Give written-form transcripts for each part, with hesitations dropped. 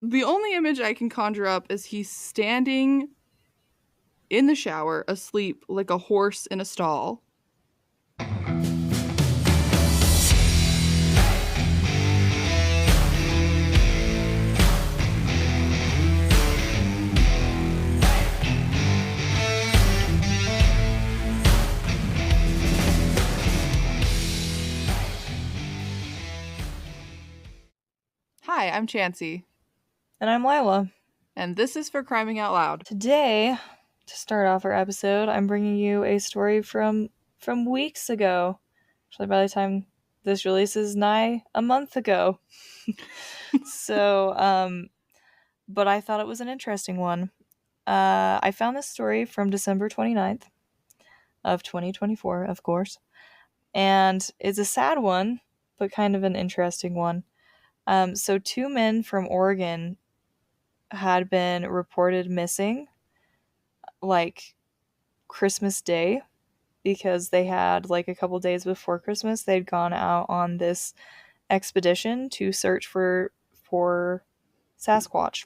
The only image I can conjure up is he's standing in the shower, asleep like a horse in a stall. Hi, I'm Chansey. And I'm Lila. And this is for Criming Out Loud. Today, to start off our episode, I'm bringing you a story from weeks ago. Actually, by the time this releases, nigh a month ago. But I thought it was an interesting one. I found this story from December 29th of 2024, of course. And it's a sad one, but kind of an interesting one. So 2 men from Oregon had been reported missing, like, Christmas Day, because they had, like, a couple days before Christmas, they'd gone out on this expedition to search for Sasquatch.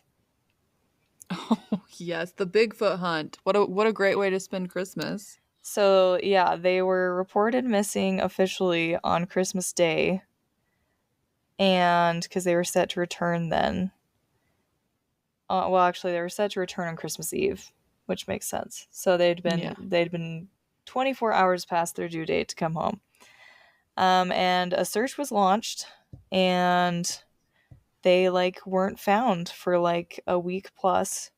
Oh, yes, the Bigfoot hunt. What a great way to spend Christmas. So, yeah, they were reported missing officially on Christmas Day, and because they were set to return then. Well, actually, they were set to return on Christmas Eve, which makes sense. So they'd been 24 hours past their due date to come home. And a search was launched, and they, like, weren't found for, like, a week plus.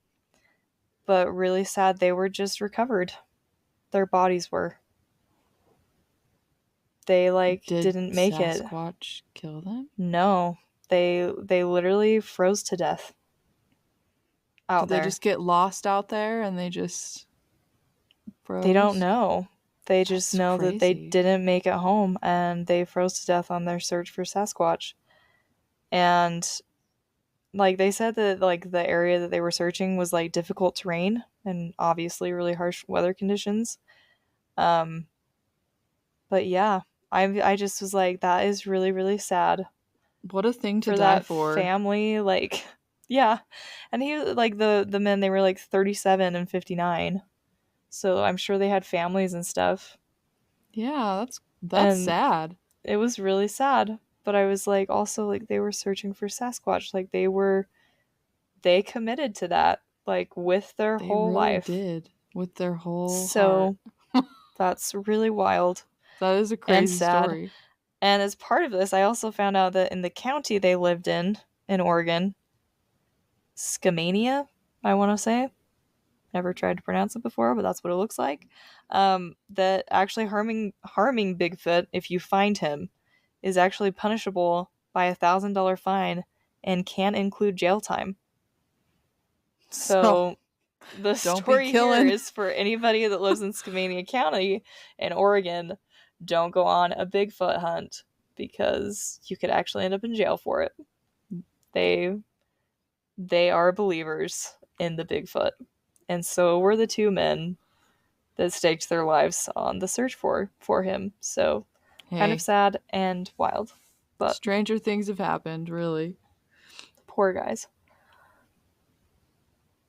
But really sad, they were just recovered. Their bodies were. They, like, didn't make it. Did Sasquatch kill them? No. They literally froze to death out there. Did they just get lost out there and they just froze? They don't know. They just know that they didn't make it home, and they froze to death on their search for Sasquatch. And, like, they said that, like, the area that they were searching was, like, difficult terrain and obviously really harsh weather conditions. But yeah, I just was like, that is really, really sad. What a thing to die for. Family, like, yeah. And he, like, the men, they were, like, 37 and 59. So I'm sure they had families and stuff. Yeah, that's sad. It was really sad. But I was like, also, like, they were searching for Sasquatch. Like, they committed to that, like, with their whole life. They really did. With their whole heart. So that's really wild. That is a crazy story. And as part of this, I also found out that in the county they lived in Oregon, Skamania, I want to say. Never tried to pronounce it before, but that's what it looks like. That actually harming Bigfoot, if you find him, is actually punishable by a $1,000 fine and can include jail time. So the story here is for anybody that lives in Skamania County in Oregon, don't go on a Bigfoot hunt because you could actually end up in jail for it. They are believers in the Bigfoot. And so were the 2 men that staked their lives on the search for him. So kind of sad and wild. But stranger things have happened, really. Poor guys.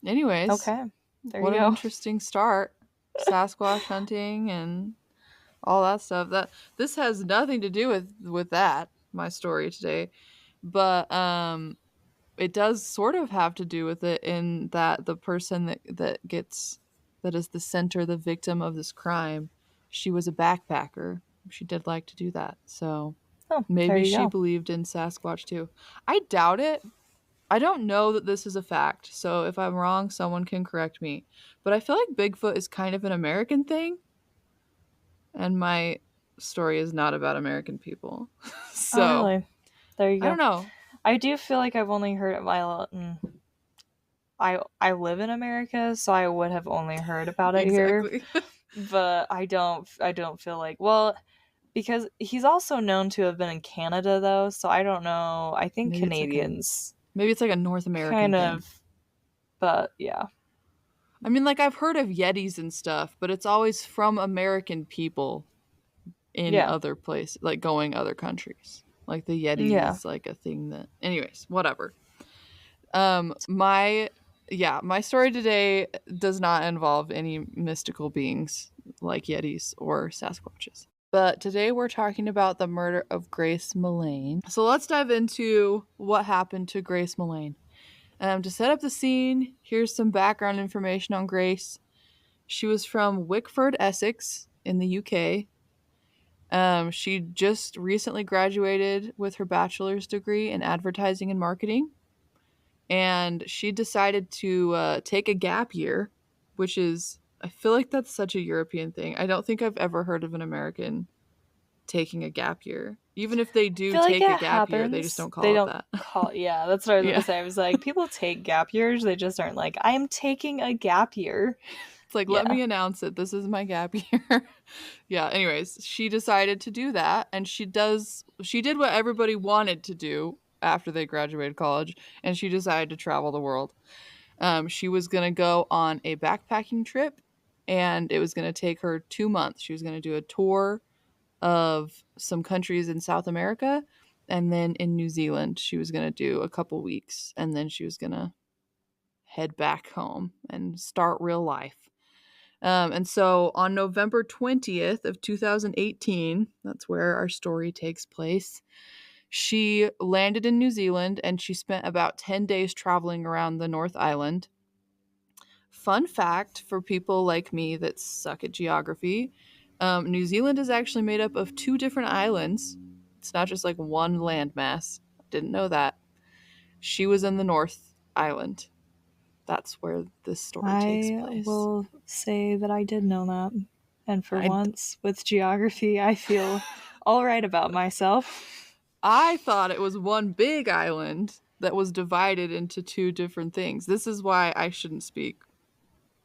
Anyways. Okay. There you go. What an interesting start. Sasquatch hunting and all that stuff. This has nothing to do with that, my story today. But it does sort of have to do with it in that the person that is the center, the victim of this crime, she was a backpacker. She did like to do that. So maybe she believed in Sasquatch too. I doubt it. I don't know that this is a fact. So if I'm wrong, someone can correct me. But I feel like Bigfoot is kind of an American thing. And my story is not about American people. So oh, really? There you go. I don't know. I do feel like I've only heard I live in America, so I would have only heard about it here. But I don't feel like, well, because he's also known to have been in Canada though, so I don't know. I think maybe Canadians maybe it's like a North American kind thing. of, but yeah. I mean, like, I've heard of Yetis and stuff, but it's always from American people in other places, like going other countries. Like the Yeti is like a thing that... Anyways, whatever. My my story today does not involve any mystical beings like Yetis or Sasquatches. But today we're talking about the murder of Grace Millane. So let's dive into what happened to Grace Millane. To set up the scene, here's some background information on Grace. She was from Wickford, Essex, in the UK. She just recently graduated with her bachelor's degree in advertising and marketing, and she decided to take a gap year, which is, I feel like that's such a European thing. I don't think I've ever heard of an American taking a gap year. Even if they I do feel like take a it gap year, they just happens. don't They call it don't that. call, yeah, that's what I was gonna Yeah. say. I was like, people take gap years, they just aren't like, I'm taking a gap year. It's like, let Yeah. me announce it. This is my gap year. Yeah, anyways, she decided to do that, and she did what everybody wanted to do after they graduated college, and she decided to travel the world. She was going to go on a backpacking trip, and it was going to take her 2 months. She was going to do a tour of some countries in South America, and then in New Zealand, she was going to do a couple weeks, and then she was going to head back home and start real life. And so on November 20th of 2018, that's where our story takes place. She landed in New Zealand and she spent about 10 days traveling around the North Island. Fun fact for people like me that suck at geography, New Zealand is actually made up of two different islands. It's not just like one landmass. Didn't know that. She was in the North Island. That's where this story takes I place. will say that I did know that. And for I once, with geography, I feel all right about myself. I thought it was one big island that was divided into two different things. This is why I shouldn't speak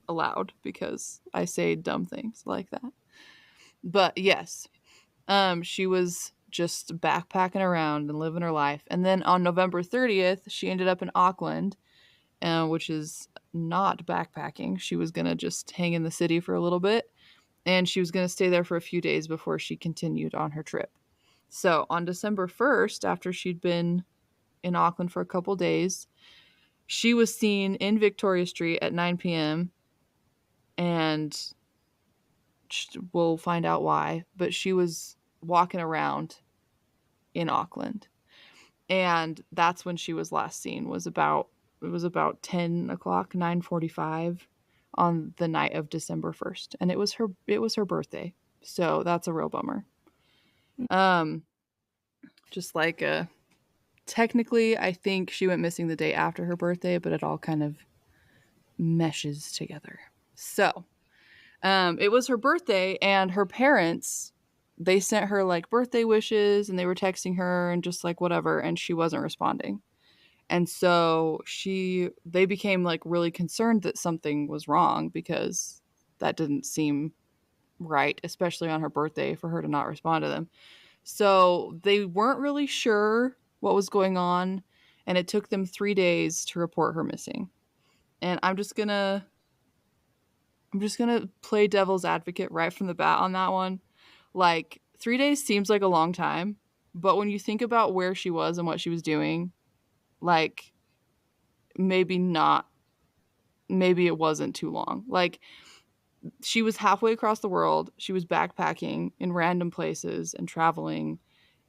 aloud, because I say dumb things like that. But yes, she was just backpacking around and living her life. And then on November 30th, she ended up in Auckland, which is not backpacking. She was going to just hang in the city for a little bit, and she was going to stay there for a few days before she continued on her trip. So on December 1st, after she'd been in Auckland for a couple days, she was seen in Victoria Street at 9 p.m. and we'll find out why, but she was walking around in Auckland. And that's when she was last seen, it was about 10 o'clock, 9:45 on the night of December 1st. And it was her birthday. So that's a real bummer. Um just like technically I think she went missing the day after her birthday, but it all kind of meshes together. So, it was her birthday, and her parents, they sent her like birthday wishes, and they were texting her and just like whatever, and she wasn't responding. And so they became like really concerned that something was wrong, because that didn't seem right, especially on her birthday, for her to not respond to them. So they weren't really sure what was going on, and it took them 3 days to report her missing. And I'm just gonna play devil's advocate right from the bat on that one. Like, 3 days seems like a long time, but when you think about where she was and what she was doing, like, maybe not. Maybe it wasn't too long. Like, she was halfway across the world. She was backpacking in random places and traveling,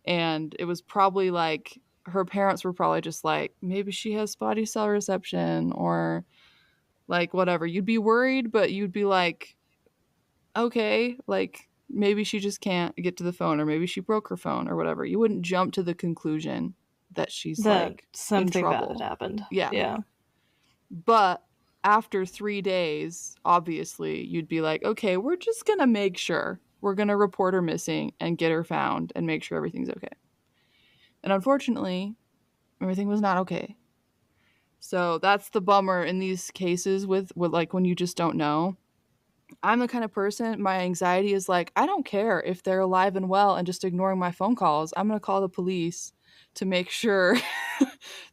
and it was probably like her parents were probably just like, maybe she has spotty cell reception, or like whatever. You'd be worried, but you'd be like, okay, like maybe she just can't get to the phone, or maybe she broke her phone or whatever. You wouldn't jump to the conclusion that she's That like in something bad had trouble. happened. Yeah. Yeah. But after 3 days, obviously, you'd be like, okay, we're just going to make sure. We're going to report her missing and get her found and make sure everything's okay. And unfortunately, everything was not okay. So that's the bummer in these cases with like when you just don't know. I'm the kind of person, my anxiety is like, I don't care if they're alive and well and just ignoring my phone calls. I'm going to call the police to make sure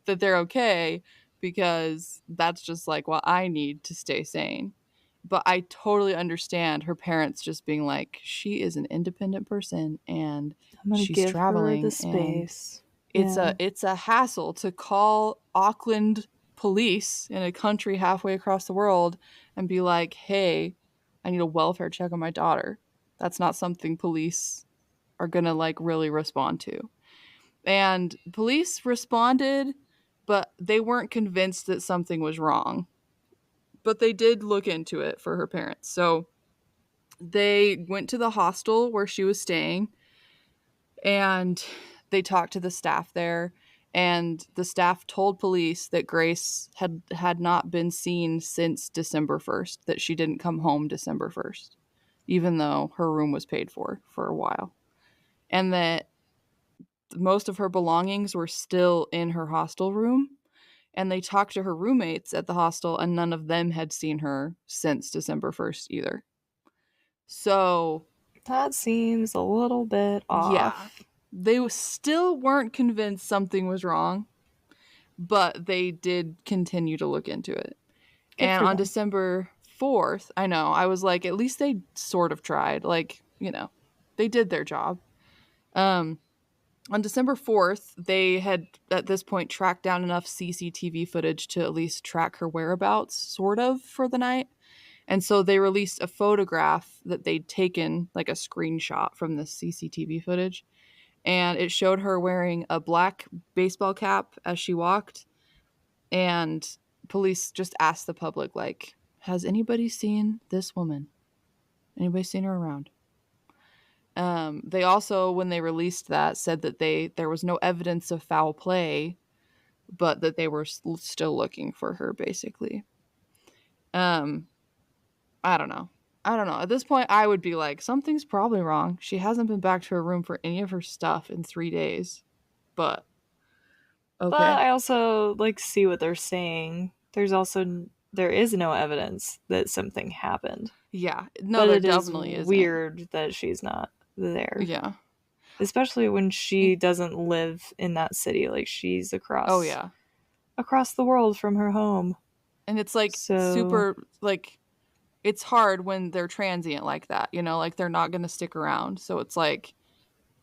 that they're okay, because that's just like what I need to stay sane. But I totally understand her parents just being like, she is an independent person and I'm gonna she's give her the traveling, and space. it's Yeah. a it's a hassle to call Auckland police in a country halfway across the world and be like, hey, I need a welfare check on my daughter. That's not something police are gonna like really respond to. And police responded, but they weren't convinced that something was wrong. But they did look into it for her parents. So they went to the hostel where she was staying and they talked to the staff there, and the staff told police that Grace had not been seen since December 1st, that she didn't come home December 1st, even though her room was paid for a while, and that most of her belongings were still in her hostel room. And they talked to her roommates at the hostel, and none of them had seen her since December 1st either. So That seems a little bit yeah, off. they still weren't convinced something was wrong, but they did continue to look into it. Good And for on them. December 4th, I know, I was like, at least they sort of tried. Like, they did their job. Um, on December 4th, they had at this point tracked down enough CCTV footage to at least track her whereabouts, sort of, for the night. And so they released a photograph that they'd taken, like a screenshot from the CCTV footage. And it showed her wearing a black baseball cap as she walked. And police just asked the public, like, has anybody seen this woman? Anybody seen her around? They also, when they released that, said that there was no evidence of foul play, but that they were still looking for her, basically. Um, I don't know. I don't know. At this point, I would be like, something's probably wrong. She hasn't been back to her room for any of her stuff in 3 days. But But okay. I also like see what they're saying. There is no evidence that something happened. Yeah. No, But there it is definitely isn't. weird that she's not there. Yeah. Especially when she doesn't live in that city. Like she's Oh, across yeah. across the world from her home. And it's like So super, like, it's hard when they're transient like that, like they're not going to stick around. So it's like,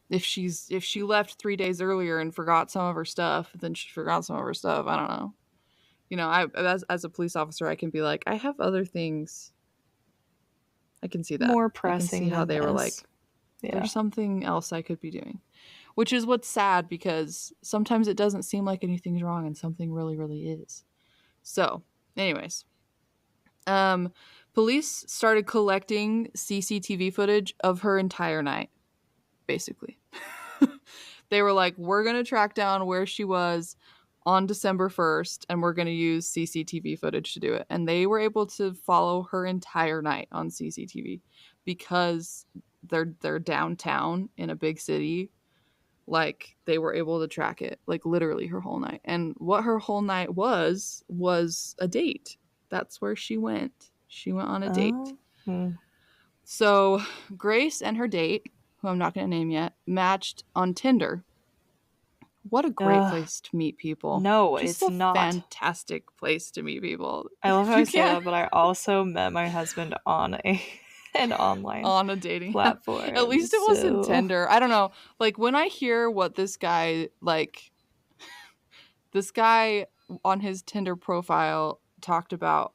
if she left 3 days earlier and forgot some of her stuff, then she forgot some of her stuff. I don't know. I as a police officer, I can be like, I have other things. I can see that. more I can see pressing how than they were this. like, Yeah. there's something else I could be doing. Which is what's sad, because sometimes it doesn't seem like anything's wrong and something really, really is. So, anyways, um, police started collecting CCTV footage of her entire night, basically. They were like, we're going to track down where she was on December 1st, and we're going to use CCTV footage to do it. And they were able to follow her entire night on CCTV because they're downtown in a big city. Like, they were able to track it, like, literally her whole night. And what her whole night was a date. That's where she went. She went on a date. Oh. Hmm. So Grace and her date, who I'm not going to name yet, matched on Tinder. What a great Ugh. place to meet people. No, Just it's a not. fantastic place to meet people. I love how You I say can't that, but I also met my husband on an online on a dating app. At platform. least it wasn't So Tinder. I don't know. Like, when I hear what this guy on his Tinder profile talked about,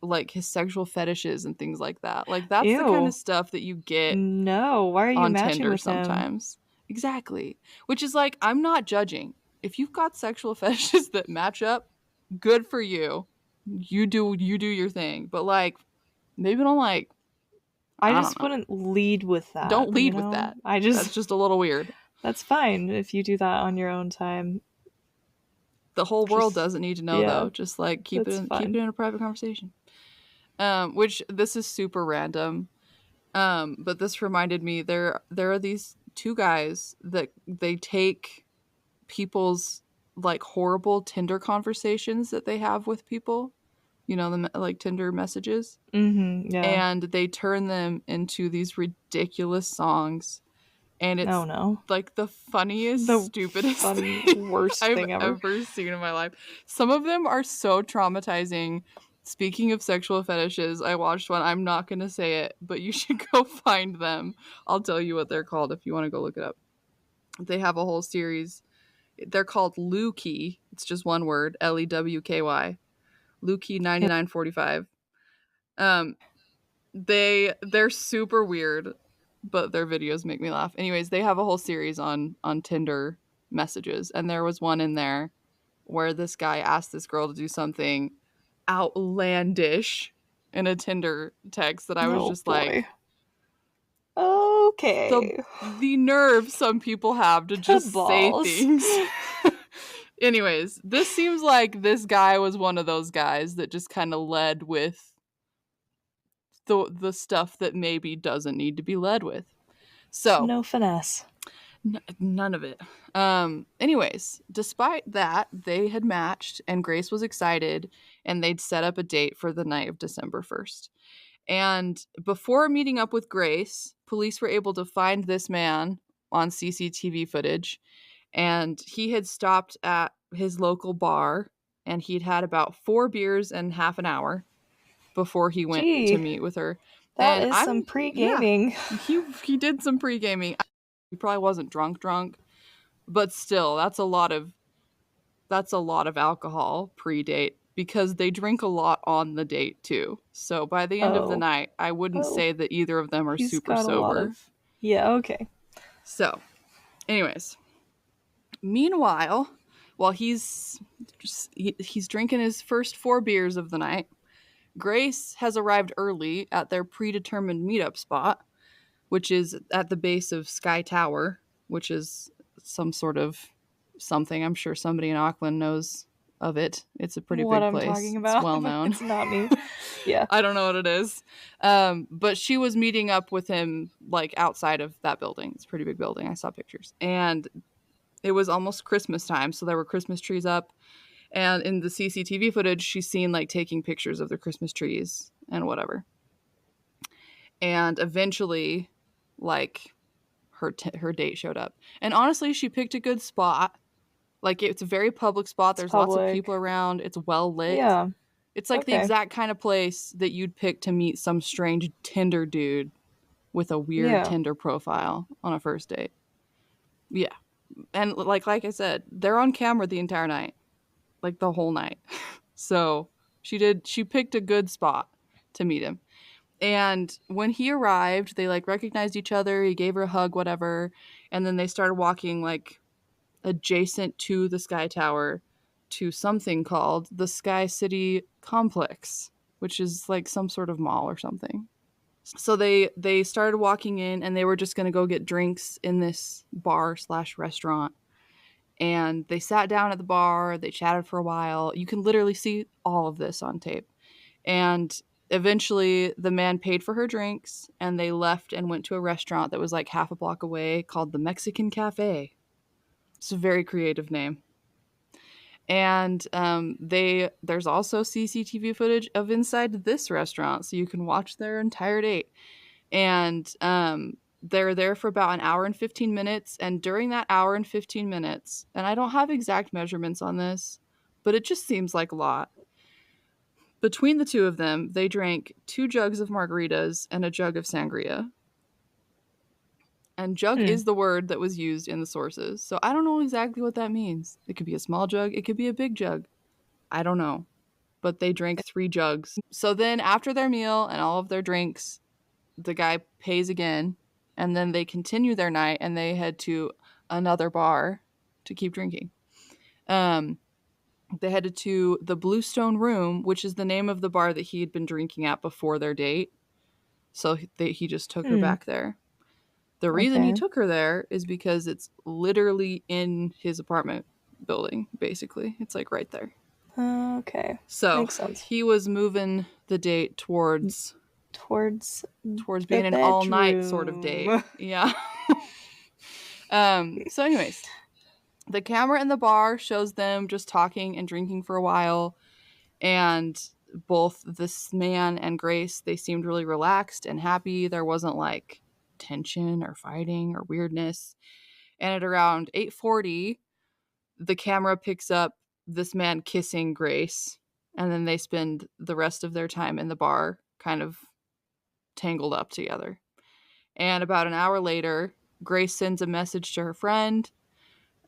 like, his sexual fetishes and things like that. Like, that's the kind of ew. stuff that you get No, why are you on matching Tinder with him? sometimes. Exactly. Which is like, I'm not judging. If you've got sexual fetishes that match up, good for you. You do your thing. But like, maybe don't, like, I I don't just know. wouldn't lead with that, Don't you lead with know? that. That's just a little weird. That's fine if you do that on your own time. The whole world Just doesn't need to know, yeah, though. Just like that's keep it fine. in a private conversation. Which, this is super random. But this reminded me, there are these two guys that they take people's, like, horrible Tinder conversations that they have with people, the like Tinder messages, Mhm, yeah. and they turn them into these ridiculous songs, and Oh it's no. like the funniest, The stupidest funny thing worst I've thing ever. ever seen in my life. Some of them are so traumatizing. Speaking of sexual fetishes, I watched one. I'm not going to say it, but you should go find them. I'll tell you what they're called if you want to go look it up. They have a whole series. They're called Lewky. It's just one word, Lewky. Lewky 9945. Um, they're super weird, but their videos make me laugh. Anyways, they have a whole series on Tinder messages, and there was one in there where this guy asked this girl to do something outlandish in a Tinder text that I was Oh just boy. like, the Okay. the nerve some people have to Good just say balls. things. Anyways, this seems like this guy was one of those guys that just kind of led with the stuff that maybe doesn't need to be led with. So, No finesse. none of it. Anyways, despite that, they had matched and Grace was excited and they'd set up a date for the night of December 1st. And before meeting up with Grace, police were able to find this man on CCTV footage, and he had stopped at his local bar and he'd had about 4 beers and half an hour before he went to Gee, meet with her. that And is some I'm yeah, pre-gaming. he did some pre-gaming. He probably wasn't drunk, but still that's a lot of alcohol pre-date because they drink a lot on the date too. So by the end of the Oh. night, I wouldn't Oh. say that either of them are He's super got a lot sober. of. Yeah, okay. So, anyways, meanwhile, while he's drinking his first 4 beers of the night, Grace has arrived early at their predetermined meetup spot, which is at the base of Sky Tower, which is some sort of something. I'm sure somebody in Auckland knows of it. It's a pretty What big I'm place. talking It's about, well but known. it's not me. Yeah. I don't know what it is. But she was meeting up with him like outside of that building. It's a pretty big building. I saw pictures. And it was almost Christmas time, so there were Christmas trees up. And in the CCTV footage, she's seen like taking pictures of the Christmas trees and whatever. And eventually, like her date showed up. And honestly, she picked a good spot. Like it's a very public spot. It's There's lots of people public. around. It's well lit. Yeah. It's like the Okay. exact kind of place that you'd pick to meet some strange Tinder dude with a weird Yeah. Tinder profile on a first date. Yeah. And like I said, they're on camera the entire night. Like the whole night. So, she picked a good spot to meet him. And when he arrived, they like recognized each other. He gave her a hug, whatever. And then they started walking like adjacent to the Sky Tower to something called the Sky City Complex, which is like some sort of mall or something. So they started walking in and they were just going to go get drinks in this bar slash restaurant. And they sat down at the bar. They chatted for a while. You can literally see all of this on tape. And eventually the man paid for her drinks and they left and went to a restaurant that was like half a block away called the Mexican Cafe. It's a very creative name. And there's also CCTV footage of inside this restaurant, so you can watch their entire date. And they're there for about an hour and 15 minutes. And during that hour and 15 minutes, and I don't have exact measurements on this, but it just seems like a lot. Between the two of them, they drank 2 jugs of margaritas and a jug of sangria. And jug Hmm. is the word that was used in the sources. So I don't know exactly what that means. It could be a small jug, it could be a big jug. I don't know. But they drank 3 jugs. So then after their meal and all of their drinks, the guy pays again. And then they continue their night and they head to another bar to keep drinking. They headed to the Bluestone Room, which is the name of the bar that he had been drinking at before their date. So he just took her Hmm. back there. The reason he Okay. took her there is because it's literally in his apartment building, basically. It's like right there. Okay. So Makes sense. he was moving the date Towards towards the being an all night sort of date. bedroom. Yeah. So anyways, the camera in the bar shows them just talking and drinking for a while, and both this man and Grace, they seemed really relaxed and happy. There wasn't like tension or fighting or weirdness. And at around 8:40, the camera picks up this man kissing Grace, and then they spend the rest of their time in the bar kind of tangled up together. And about an hour later, Grace sends a message to her friend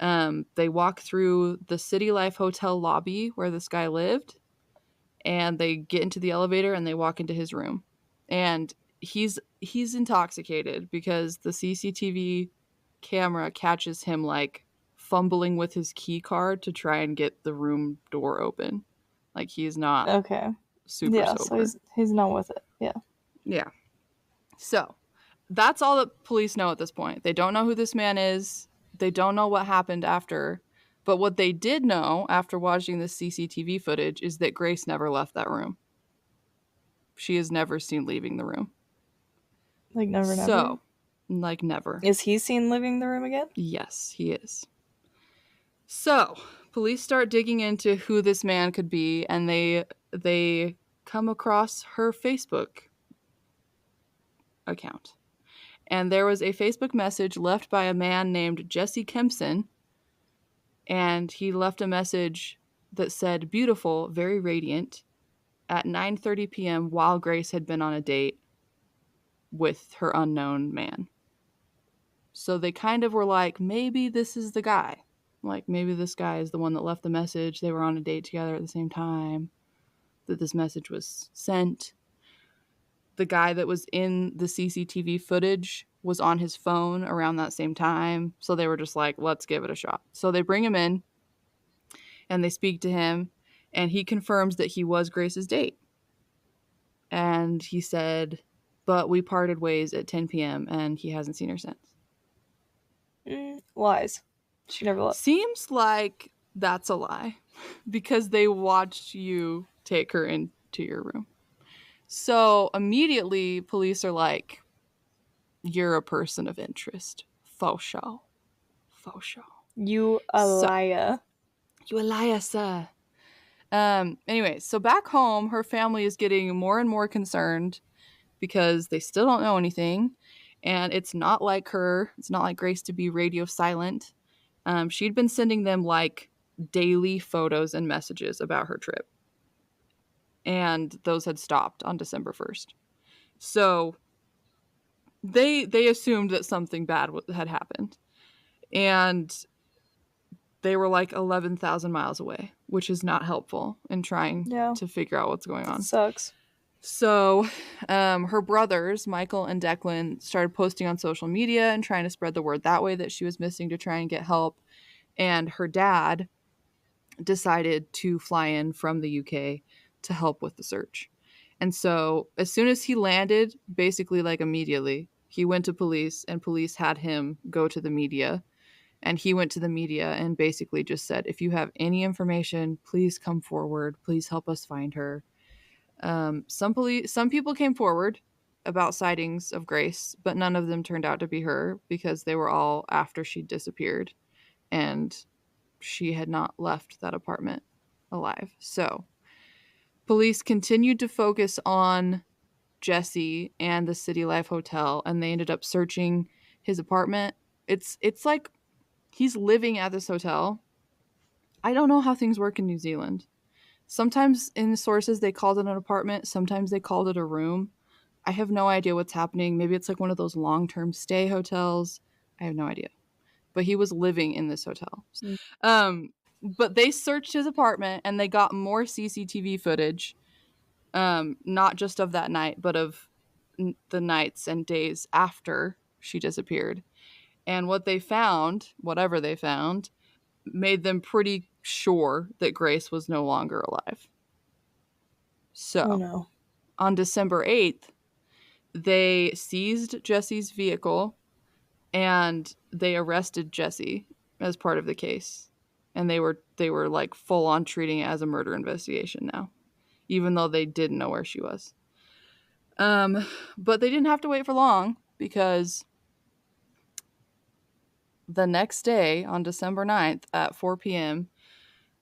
They walk through the City Life Hotel lobby where this guy lived, and they get into the elevator and they walk into his room. And he's intoxicated because the CCTV camera catches him like fumbling with his key card to try and get the room door open. Like he's not Okay. super Yeah, so sober. he's not with it. Yeah. Yeah. So, that's all that police know at this point. They don't know who this man is. They don't know what happened after. But what they did know after watching the CCTV footage is that Grace never left that room. She is never seen leaving the room. Like never, never. So, like never. Is he seen leaving the room again? Yes, he is. So, police start digging into who this man could be, and they come across her Facebook account. And there was a Facebook message left by a man named Jesse Kempson, and he left a message that said beautiful, very radiant at 9:30 p.m. while Grace had been on a date with her unknown man. So they kind of were like, maybe this is the guy. Like, maybe this guy is the one that left the message. They were on a date together at the same time that this message was sent. The guy that was in the CCTV footage was on his phone around that same time. So they were just like, let's give it a shot. So they bring him in and they speak to him, and he confirms that he was Grace's date. And he said, but we parted ways at 10 p.m. and he hasn't seen her since. Lies. She never left. Seems like that's a lie because they watched you take her into your room. So immediately, police are like, you're a person of interest. Faux show. Faux show. You a So, liar. you a liar, sir. Anyway, so back home, her family is getting more and more concerned because they still don't know anything. And it's not like her, it's not like Grace to be radio silent. She'd been sending them like daily photos and messages about her trip. And those had stopped on December 1st. So they assumed that something bad had happened. And they were like 11,000 miles away, which is not helpful in trying to figure out what's going on. Sucks. So her brothers, Michael and Declan, started posting on social media and trying to spread the word that way that she was missing to try and get help. And her dad decided to fly in from the UK to help with the search. And so as soon as he landed, basically like immediately, he went to police and police had him go to the media. And he went to the media and basically just said, if you have any information, please come forward. Please help us find her. Some people came forward about sightings of Grace, but none of them turned out to be her because they were all after she disappeared and she had not left that apartment alive. So police continued to focus on Jesse and the City Life Hotel, and they ended up searching his apartment. It's like he's living at this hotel. I don't know how things work in New Zealand. Sometimes in the sources they called it an apartment, sometimes they called it a room. I have no idea what's happening. Maybe it's like one of those long-term stay hotels. I have no idea. But he was living in this hotel. But they searched his apartment and they got more CCTV footage, not just of that night, but of the nights and days after she disappeared. And what they found, whatever they found, made them pretty sure that Grace was no longer alive. So, on December 8th, they seized Jesse's vehicle and they arrested Jesse as part of the case. And they were like full on treating it as a murder investigation now, even though they didn't know where she was. But they didn't have to wait for long because the next day on December 9th at 4 p.m.,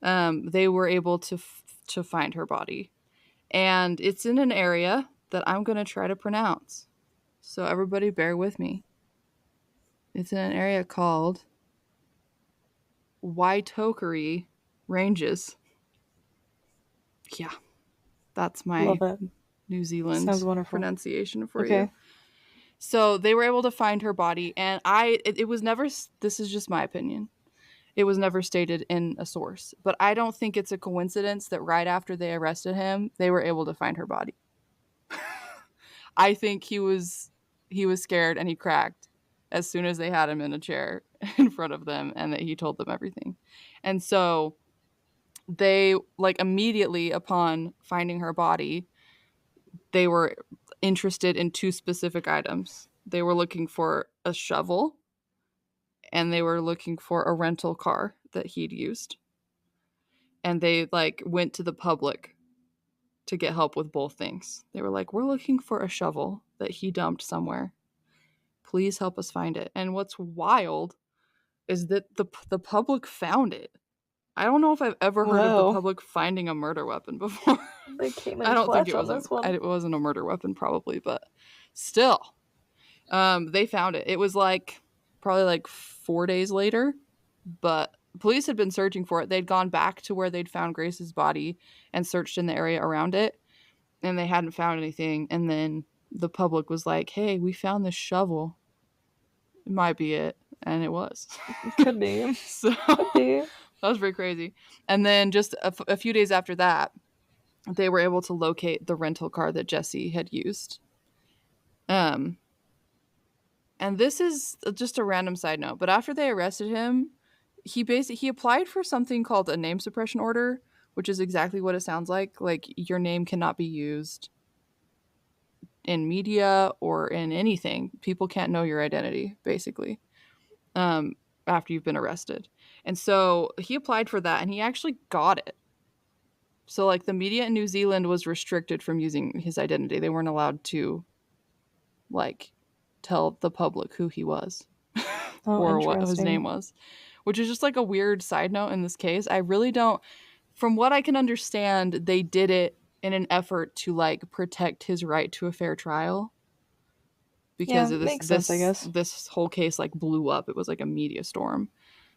they were able to find her body. And it's in an area that I'm going to try to pronounce. So everybody bear with me. It's in an area called Waitokere Ranges. Yeah, that's my New Zealand pronunciation for you. So they were able to find her body, and it was never, this is just my opinion, It was never stated in a source. But I don't think it's a coincidence that right after they arrested him, they were able to find her body. I think he was scared and he cracked as soon as they had him in a chair in front of them, and that he told them everything. And so they, like, immediately upon finding her body, they were interested in two specific items. They were looking for a shovel and they were looking for a rental car that he'd used. And they, like, went to the public to get help with both things. They were like, we're looking for a shovel that he dumped somewhere. Please help us find it. And what's wild is that the public found it. I don't know if I've ever heard of the Whoa. public finding a murder weapon before. They came I in don't think clutch on this one. it wasn't a murder weapon probably, but still. They found it. It was like probably like 4 days later, but police had been searching for it. They'd gone back to where they'd found Grace's body and searched in the area around it, and they hadn't found anything. And then the public was like, hey, we found this shovel. It might be it. And it was. Could be. So Could be. that was pretty crazy. And then just a few days after that, they were able to locate the rental car that Jesse had used. And this is just a random side note, but after they arrested him, he applied for something called a name suppression order, which is exactly what it sounds like. Like, your name cannot be used in media or in anything. People can't know your identity, basically, after you've been arrested. And so he applied for that, and he actually got it. So, like, the media in New Zealand was restricted from using his identity. They weren't allowed to, like, tell the public who he was or what his name was, which is just like a weird side note in this case. I really don't, from what I can understand, they did it in an effort to, like, protect his right to a fair trial, because of makes sense, I guess. this whole case, like, blew up. It was like a media storm.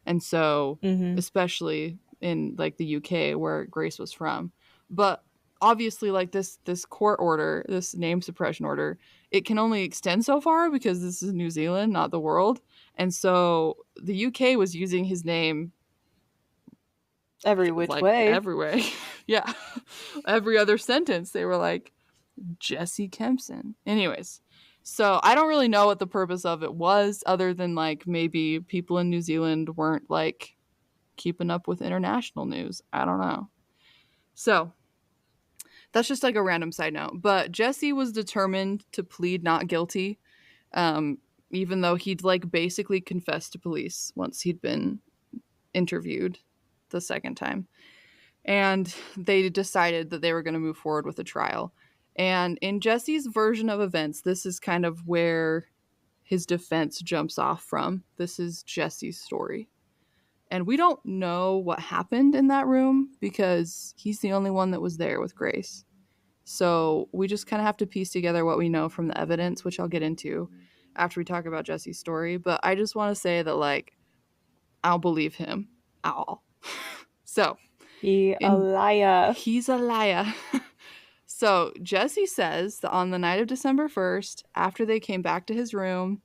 And so, especially in, like, the UK where Grace was from. But obviously, like, this court order, this name suppression order, it can only extend so far because this is New Zealand, not the world. And so the UK was using his name every which way. Every way. Yeah. Every other sentence they were like, Jesse Kempson. Anyways, so I don't really know what the purpose of it was, other than, like, maybe people in New Zealand weren't, like, keeping up with international news. I don't know. So that's just, like, a random side note. But Jesse was determined to plead not guilty, even though he'd, like, basically confessed to police once he'd been interviewed the second time. And they decided that they were going to move forward with a trial. And in Jesse's version of events, this is kind of where his defense jumps off from. This is Jesse's story. And we don't know what happened in that room because he's the only one that was there with Grace. So we just kind of have to piece together what we know from the evidence, which I'll get into after we talk about Jesse's story. But I just want to say that, like, I'll believe him at all. So He's a liar. He's a liar. So Jesse says that on the night of December 1st, after they came back to his room,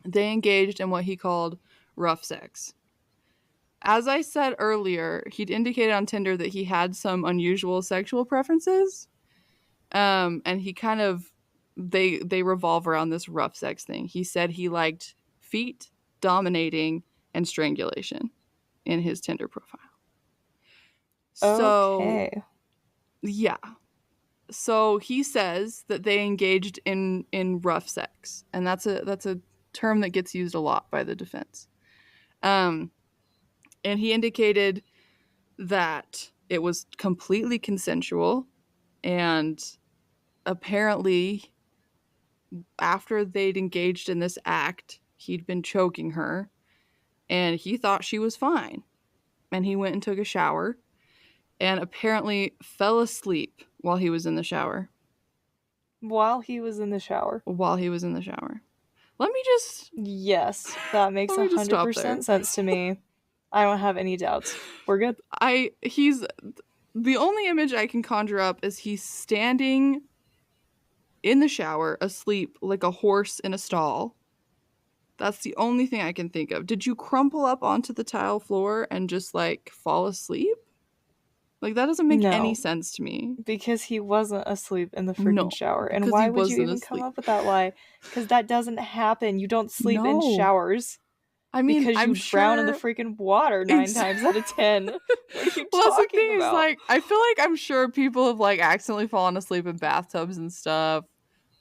they engaged in what he called rough sex. As I said earlier, he'd indicated on Tinder that he had some unusual sexual preferences. And he kind of, they revolve around this rough sex thing. He said he liked feet, dominating, and strangulation in his Tinder profile. So, yeah. So he says that they engaged in rough sex, and that's a term that gets used a lot by the defense. And he indicated that it was completely consensual, and apparently after they'd engaged in this act, he'd been choking her, and he thought she was fine. And he went and took a shower, and apparently fell asleep while he was in the shower. While he was in the shower? While he was in the shower. Let me just... Yes, that makes 100% sense to me. I don't have any doubts. We're good. He's... The only image I can conjure up is he's standing in the shower, asleep like a horse in a stall. That's the only thing I can think of. Did you crumple up onto the tile floor and just like fall asleep? Like that doesn't make any No, sense to me. because he wasn't asleep in the freaking No, shower. And because he why would you wasn't even come asleep. up with that lie? Because that doesn't happen. You don't sleep in No. showers. I mean, Because I'm you drown in the sure freaking water 9 times out of 10. What are you well, that's the talking thing is about? like I feel like I'm sure people have like accidentally fallen asleep in bathtubs and stuff.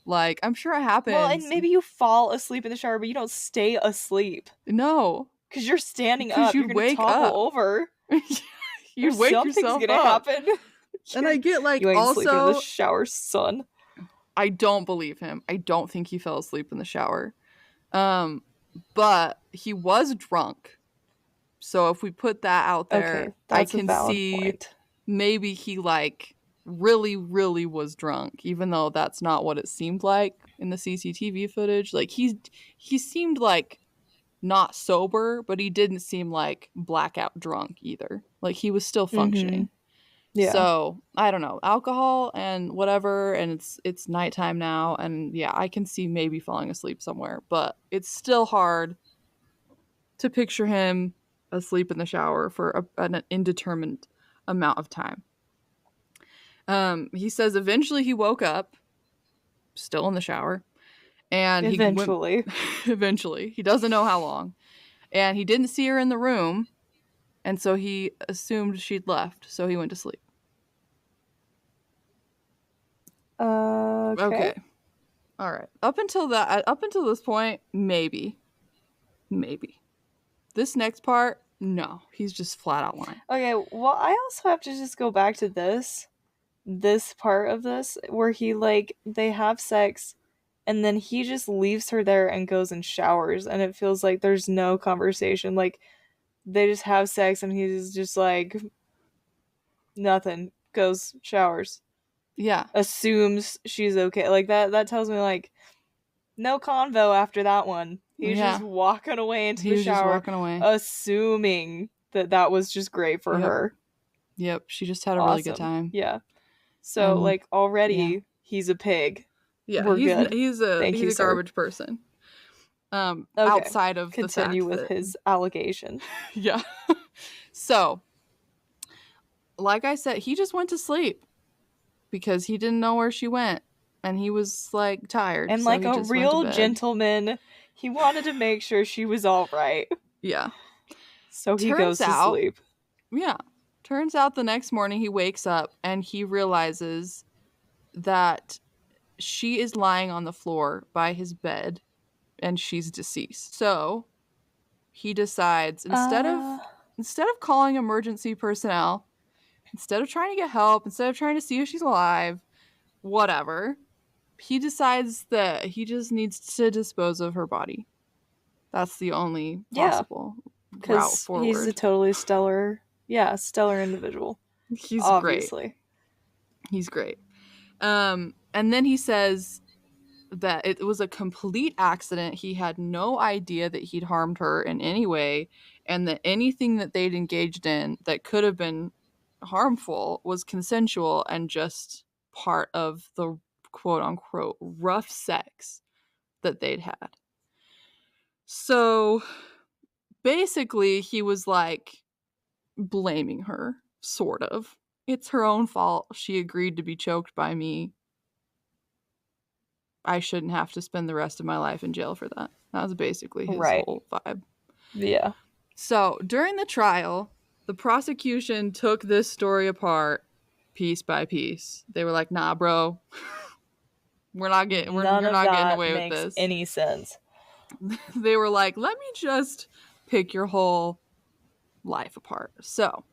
Like I'm sure it Well, and happens. maybe you fall asleep in the shower, but you don't stay asleep. No, Because you're standing because up. You're you'd going to wake topple up. over. You'd There's wake something's yourself going to up. happen. And I get like You ain't sleeping in the also shower, son. I don't believe him. I don't think he fell asleep in the shower. But he was drunk. So if we put that out Okay, there, I that's a can valid see point. maybe he like really really was drunk, even though that's not what it seemed like in the CCTV footage. Like he seemed like not sober, but he didn't seem like blackout drunk either. Like he was still Mm-hmm. functioning. Yeah. So I don't know, alcohol and whatever, and it's nighttime now, and yeah, I can see maybe falling asleep somewhere, but it's still hard to picture him asleep in the shower for an indeterminate amount of time. He says eventually he woke up, still in the shower, and he went. Eventually. Eventually, he doesn't know how long, and he didn't see her in the room, and so he assumed she'd left, so he went to sleep. Okay. Okay. All right. Up until this point, maybe. This next part, no. He's just flat out lying. Okay, well, I also have to just go back to this part of this where he like they have sex and then he just leaves her there and goes and showers and it feels like there's no conversation. Like they just have sex and he's just like nothing, goes showers, Yeah. assumes she's okay. Like that tells me like no convo after that one. He's just Yeah. walking away into He the was just shower walking away. assuming that was just great for Yep. her. Yep. She just had a really good Awesome. time. Yeah. So And like yeah. already he's a pig. Yeah, We're good. he's Thank you, a sir. garbage person. Okay. Outside of the Continue fact with that his allegation. yeah. So, like I said, he just went to sleep because he didn't know where she went and he was like tired, And so like he a just went to real bed. gentleman, he wanted to make sure she was all right. Yeah. So he Turns goes to out, sleep. yeah. Turns out the next morning he wakes up and he realizes that she is lying on the floor by his bed and she's deceased. So, he decides Uh instead of calling emergency personnel, instead of trying to get help, instead of trying to see if she's alive, whatever, he decides that he just needs to dispose of her body. That's the only yeah, possible route cuz he's a forward. totally stellar individual. He's great. Obviously. He's great. And then he says that it was a complete accident. He had no idea that he'd harmed her in any way, and that anything that they'd engaged in that could have been harmful was consensual and just part of the quote unquote rough sex that they'd had. So basically, he was like blaming her, sort of. It's her own fault. She agreed to be choked by me. I shouldn't have to spend the rest of my life in jail for that. That was basically his Right. whole vibe. Yeah. So during the trial, the prosecution took this story apart piece by piece. They were like, "Nah, bro, None you're of not getting that away with makes this." any sense. They were like, "Let me just pick your whole life apart." So,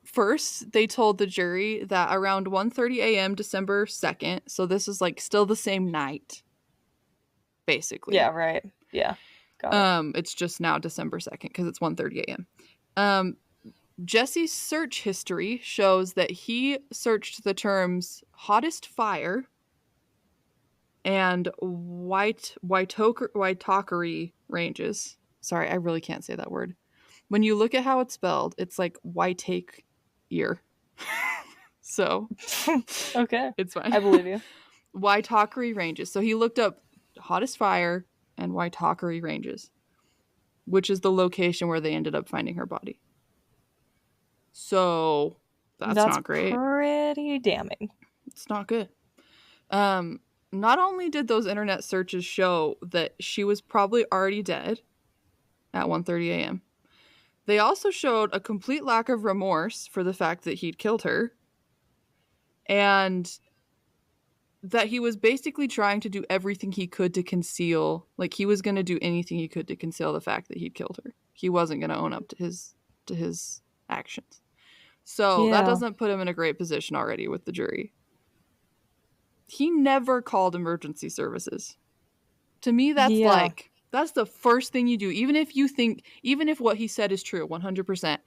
first, they told the jury that around 1:30 a.m. December 2nd, so this is like still the same night, basically. Yeah, right. Yeah. Got it. It's just now December 2nd because it's 1:30 a.m. Jesse's search history shows that he searched the terms hottest fire and Waitokere ranges. Sorry, I really can't say that word. When you look at how it's spelled, it's like Waitake ear. So Okay. it's fine. I believe you. Waitokere ranges. So he looked up hottest fire and Waitakere ranges, which is the location where they ended up finding her body. So that's That's not great. pretty damning. It's not good. Not only did those internet searches show that she was probably already dead at 1:30 a.m., they also showed a complete lack of remorse for the fact that he'd killed her, and that he was basically trying to do everything he could to conceal, like he was going to do anything he could to conceal the fact that he'd killed her. He wasn't going to own up to his actions. So that Yeah. doesn't put him in a great position already with the jury. He never called emergency services. To me, that's Yeah. like, that's the first thing you do. Even if what he said is true, 100%,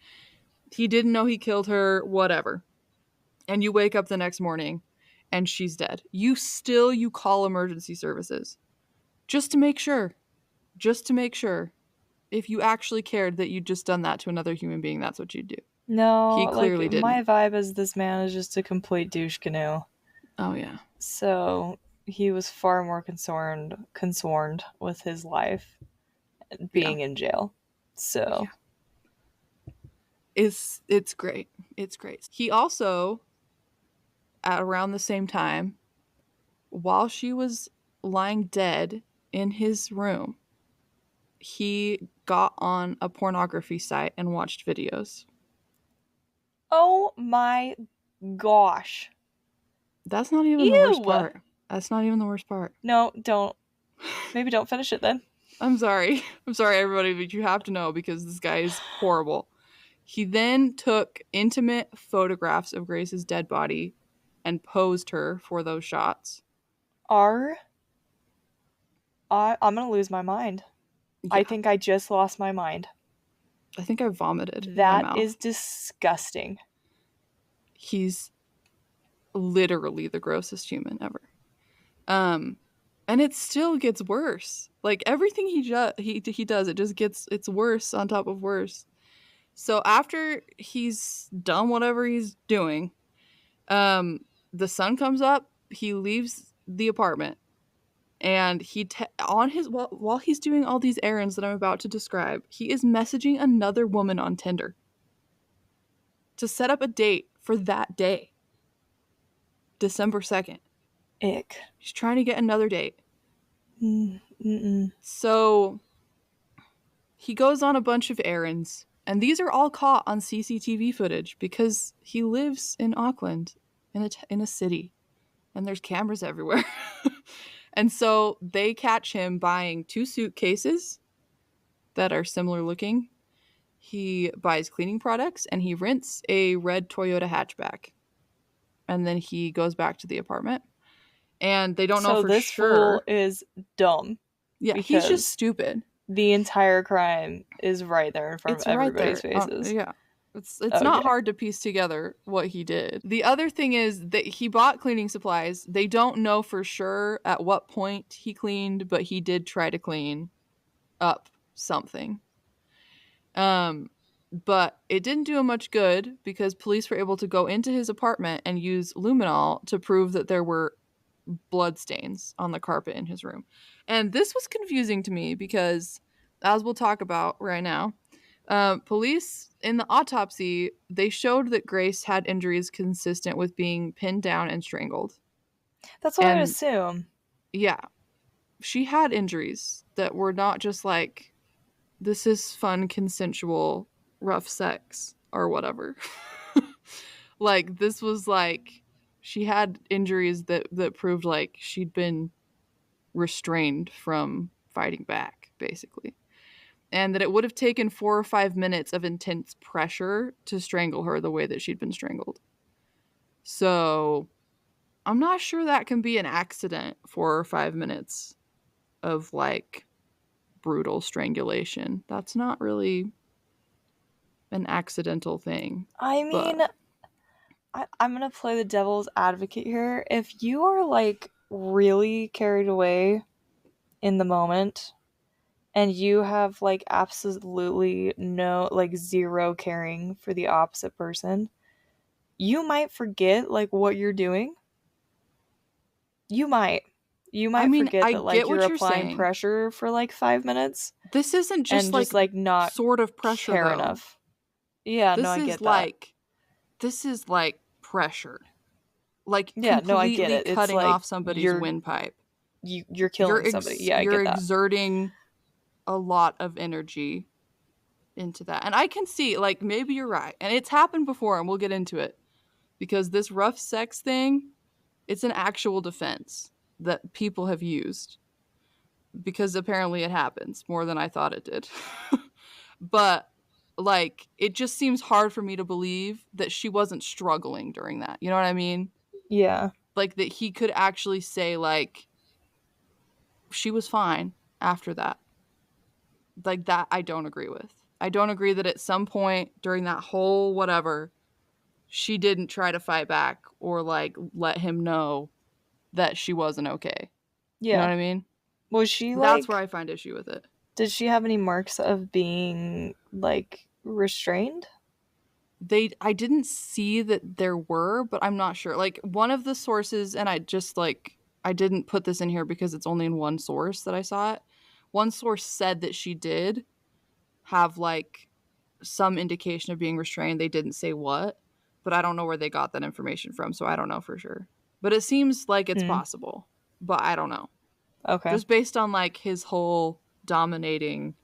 he didn't know he killed her, whatever. And you wake up the next morning and she's dead. You call emergency services just to make sure. Just to make sure. If you actually cared that you'd just done that to another human being, that's what you'd do. No, He like clearly my didn't. vibe is this man is just a complete douche canoe. Oh yeah. So he was far more concerned with his life Yeah. being in jail. So Yeah. It's great. It's great. He also, at around the same time, while she was lying dead in his room, he got on a pornography site and watched videos. oh my gosh. That's not even the worst Ew. part. That's not even the worst part. No, don't. Maybe don't finish it then. I'm sorry. I'm sorry, everybody, but you have to know because this guy is horrible. He then took intimate photographs of Grace's dead body and posed her for those shots. I'm gonna lose my mind. I Yeah. think I just lost my mind. I think I vomited in my That mouth. is disgusting. He's literally the grossest human ever. And it still gets worse. Like everything he does, it's worse on top of worse. So after he's done whatever he's doing, the sun comes up. He leaves the apartment, and while he's doing all these errands that I'm about to describe, he is messaging another woman on Tinder to set up a date for that day, December 2nd. Ick. He's trying to get another date. Mm-mm. So he goes on a bunch of errands, and these are all caught on CCTV footage because he lives in Auckland, in a city, and there's cameras everywhere. And so they catch him buying 2 suitcases that are similar looking. He buys cleaning products, and he rents a red Toyota hatchback. And then he goes back to the apartment. And they don't know So for this fool sure. is dumb. Yeah, he's just Because stupid. the entire crime is right there in front It's of right everybody's there. faces. Yeah. It's not Okay. hard to piece together what he did. The other thing is that he bought cleaning supplies. They don't know for sure at what point he cleaned, but he did try to clean up something. But it didn't do him much good because police were able to go into his apartment and use luminol to prove that there were blood stains on the carpet in his room. And this was confusing to me because, as we'll talk about right now, police in the autopsy, they showed that Grace had injuries consistent with being pinned down and strangled. That's what I would And assume. yeah, she had injuries that were not just like, this is fun, consensual, rough sex or whatever. Like, this was like, she had injuries that proved like she'd been restrained from fighting back, basically. And that it would have taken 4 or 5 minutes of intense pressure to strangle her the way that she'd been strangled. So I'm not sure that can be an accident, 4 or 5 minutes of like brutal strangulation. That's not really an accidental thing. I But mean, I'm gonna play the devil's advocate here. If you are like really carried away in the moment and you have like absolutely no, like zero caring for the opposite person, you might forget like what you're doing. You might. You I might mean, forget I that, like, get you're what you're applying saying. pressure for, like, 5 minutes This isn't just and like just, like, not sort of pressure care though. enough. Yeah, no, This I is get that. like this is like pressure. Like Yeah, no, I get completely it. It's cutting like off somebody's you're windpipe. you're killing somebody. Yeah, I You're get that. exerting a lot of energy into that. And I can see, like, maybe you're right. And it's happened before, and we'll get into it. Because this rough sex thing, it's an actual defense that people have used. Because apparently it happens more than I thought it did. But, like, it just seems hard for me to believe that she wasn't struggling during that. You know what I mean? Yeah. Like, that he could actually say, like, she was fine after that. Like, that I don't agree with. I don't agree that at some point during that whole whatever, she didn't try to fight back or, like, let him know that she wasn't okay. You know Yeah. what I mean? Was she, That's where I like, find issue with it. did she have any marks of being, like, restrained? I didn't see that there were, but I'm not sure. Like, one of the sources, and I just, like, I didn't put this in here because it's only in one source that I saw it. One source said that she did have, like, some indication of being restrained. They didn't say what, but I don't know where they got that information from, so I don't know for sure. But it seems like it's Hmm. possible, but I don't know. Okay. Just based on, like, his whole dominating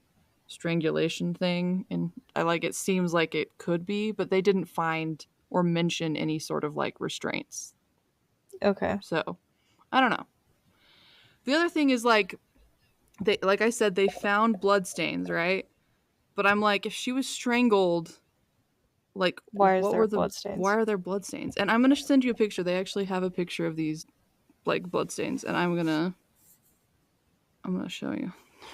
strangulation thing, and I, like, it seems like it could be, but they didn't find or mention any sort of, like, restraints. Okay. So I don't know. The other thing is, like, they, like I said, they found blood stains, right? But I'm like, if she was strangled, like, Why is there blood why stains? are there blood stains? And I'm gonna send you a picture. They actually have a picture of these, like, blood stains, and I'm gonna show you.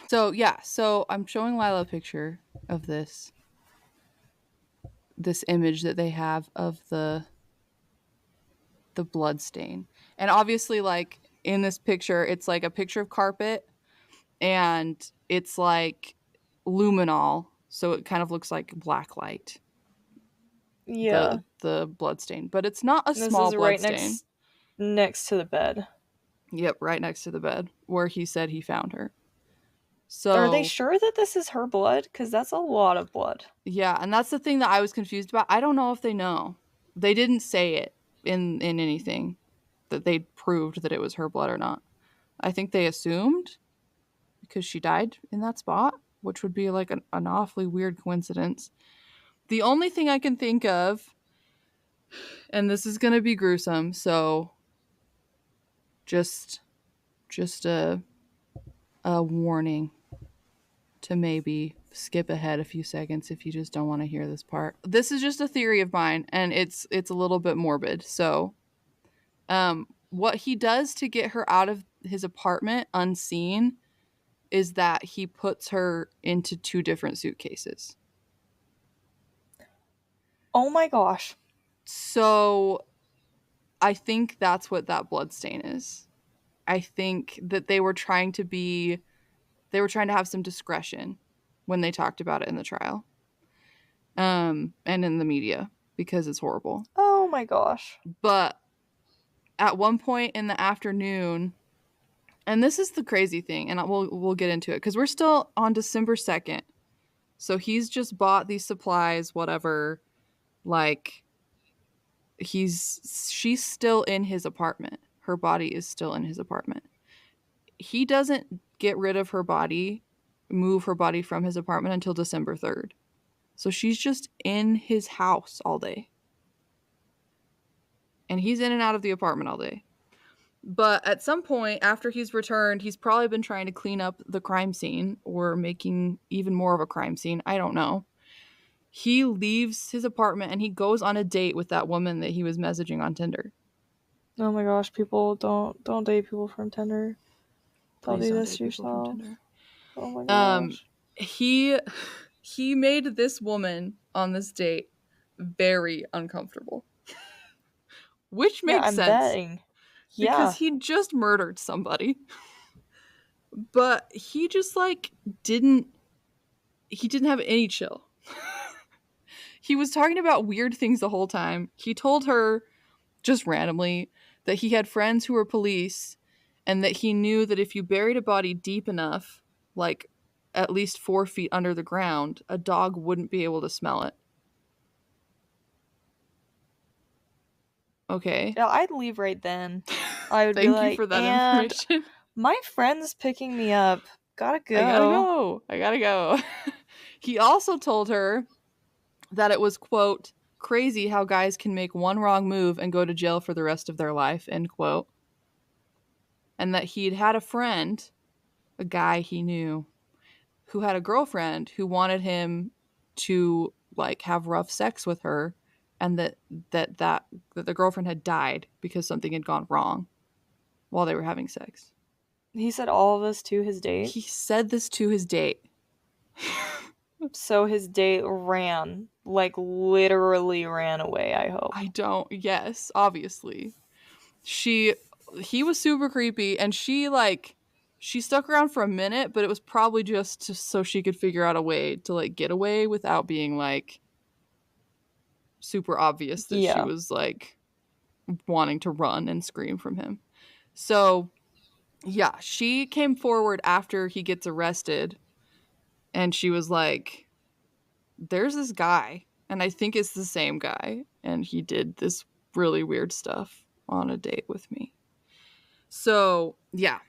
So yeah, so I'm showing Lila a picture of this image that they have of the blood stain. And obviously, like, in this picture, it's like a picture of carpet, and it's like luminol, so it kind of looks like black light, Yeah. the blood stain. But it's not a This small is blood right stain. next to the bed. Yep, right next to the bed where he said he found her. Are they So sure that this is her blood? Because that's a lot of blood. yeah, and that's the thing that I was confused about. I don't know if they know. They didn't say it in anything that they proved that it was her blood or not. I think they assumed because she died in that spot, which would be like an awfully weird coincidence. The only thing I can think of, and this is going to be gruesome, so just just a warning to maybe skip ahead a few seconds if you just don't want to hear this part. This is just a theory of mine, and it's a little bit morbid. So, what he does to get her out of his apartment unseen is that he puts her into two different suitcases. Oh my gosh. So, I think that's what that blood stain is. I think that they were trying to have some discretion when they talked about it in the trial. And in the media because it's horrible. Oh my gosh. But at one point in the afternoon, and this is the crazy thing, and we'll get into it because we're still on December 2nd. So he's just bought these supplies, whatever. Like, she's still in his apartment. Her body is still in his apartment. He doesn't get rid of her body, move her body from his apartment until December 3rd. So she's just in his house all day. And he's in and out of the apartment all day. But at some point after he's returned, he's probably been trying to clean up the crime scene or making even more of a crime scene. I don't know. He leaves his apartment and he goes on a date with that woman that he was messaging on Tinder. Oh my gosh, people don't date people from Tinder. Don't Please do don't this date to people from yourself. Tinder. Oh my Um, gosh. he he made this woman on this date very uncomfortable, which Yeah, makes I'm sense betting. because Yeah. he just murdered somebody. But he just, like, didn't he didn't have any chill. He was talking about weird things the whole time. He told her just randomly that he had friends who were police and that he knew that if you buried a body deep enough, like at least 4 feet under the ground, a dog wouldn't be able to smell it. Okay. Yeah, I'd leave right then. I would be Thank you like, for that and information. my friend's picking me up. Gotta I gotta go. go. I gotta go. He also told her that it was, quote, crazy how guys can make one wrong move and go to jail for the rest of their life, end quote. And that he'd had a friend, a guy he knew, who had a girlfriend who wanted him to like have rough sex with her, and that the girlfriend had died because something had gone wrong while they were having sex. He said all of this to his date. He said this to his date. So his date ran. Like, literally ran away, I hope. I don't. Yes, obviously. She he was super creepy, and she stuck around for a minute, but it was probably just so she could figure out a way to like get away without being like super obvious that she Yeah. was like wanting to run and scream from him. So, yeah, she came forward after he gets arrested, and she was like, there's this guy, and I think it's the same guy, and he did this really weird stuff on a date with me. So, yeah.